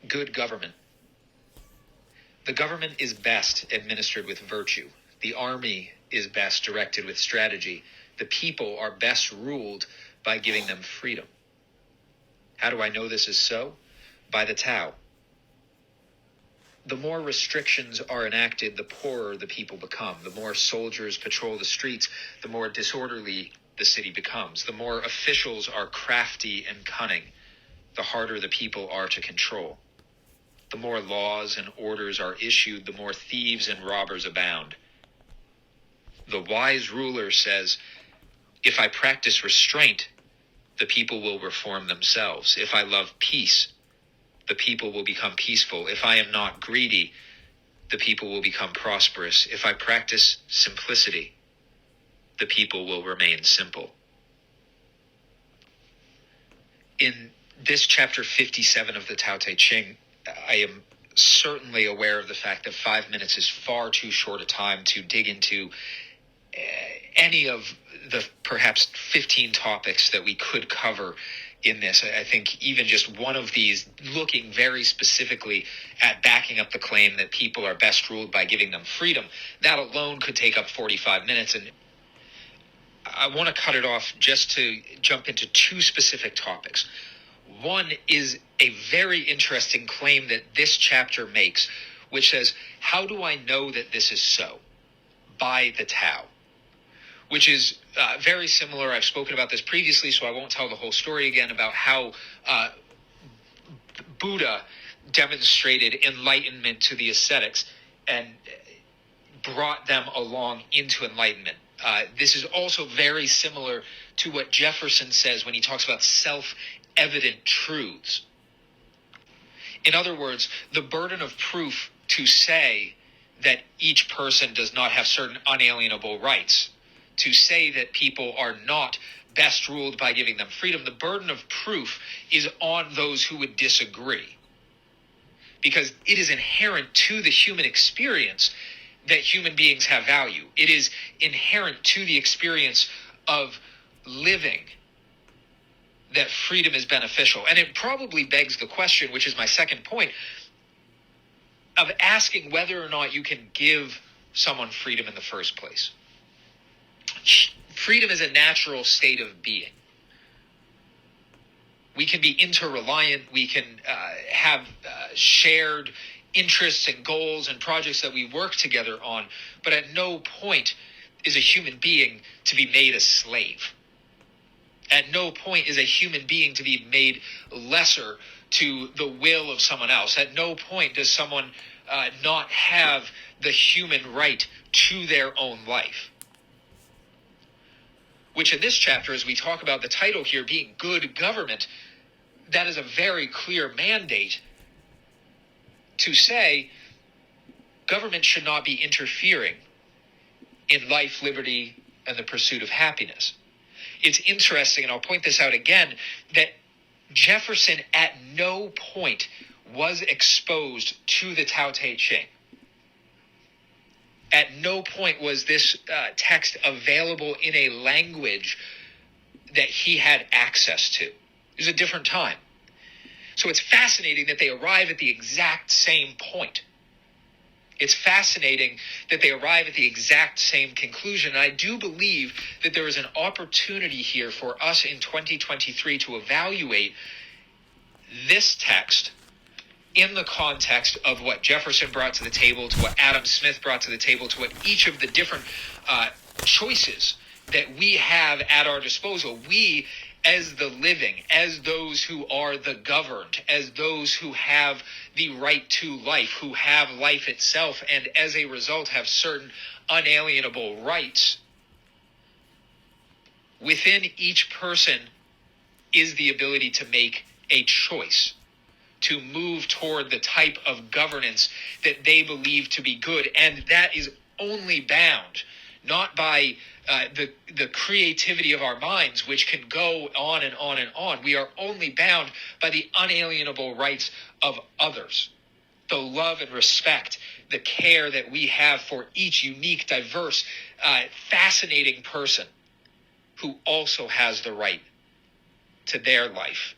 Good government. The government is best administered with virtue. The army is best directed with strategy. The people are best ruled by giving them freedom. How do I know this is so? By the Tao. The more restrictions are enacted, the poorer the people become. The more soldiers patrol the streets, the more disorderly the city becomes. The more officials are crafty and cunning, the harder the people are to control. The more laws and orders are issued, the more thieves and robbers abound. The wise ruler says, if I practice restraint, the people will reform themselves. If I love peace, the people will become peaceful. If I am not greedy, the people will become prosperous. If I practice simplicity, the people will remain simple. In this chapter 57 of the Tao Te Ching, I am certainly aware of the fact that 5 minutes is far too short a time to dig into any of the perhaps 15 topics that we could cover in this. I think even just one of these, looking very specifically at backing up the claim that people are best ruled by giving them freedom, that alone could take up 45 minutes. And I want to cut it off just to jump into two specific topics. One is a very interesting claim that this chapter makes, which says, how do I know that this is so? By the Tao. Which is very similar. I've spoken about this previously, so I won't tell the whole story again about how Buddha demonstrated enlightenment to the ascetics and brought them along into enlightenment. This is also very similar to what Jefferson says when he talks about self-evident truths. In other words, the burden of proof to say that each person does not have certain unalienable rights, to say that people are not best ruled by giving them freedom, the burden of proof is on those who would disagree. Because it is inherent to the human experience that human beings have value. It is inherent to the experience of living that freedom is beneficial. And it probably begs the question, which is my second point, of asking whether or not you can give someone freedom in the first place. Freedom is a natural state of being. We can be interreliant. We can have shared interests and goals and projects that we work together on. But at no point is a human being to be made a slave. At no point is a human being to be made lesser to the will of someone else. At no point does someone not have the human right to their own life. Which in this chapter, as we talk about the title here being good government, that is a very clear mandate to say government should not be interfering in life, liberty, and the pursuit of happiness. It's interesting, and I'll point this out again, that Jefferson at no point was exposed to the Tao Te Ching. At no point was this text available in a language that he had access to. It was a different time. So it's fascinating that they arrive at the exact same point. It's fascinating that they arrive at the exact same conclusion. And I do believe that there is an opportunity here for us in 2023 to evaluate this text in the context of what Jefferson brought to the table, to what Adam Smith brought to the table, to what each of the different choices that we have at our disposal. We, as the living, as those who are the governed, as those who have the right to life, who have life itself, and as a result have certain unalienable rights, within each person is the ability to make a choice, to move toward the type of governance that they believe to be good. And that is only bound not by the creativity of our minds, which can go on and on and on. We are only bound by the unalienable rights of others, the love and respect, the care that we have for each unique, diverse, fascinating person who also has the right to their life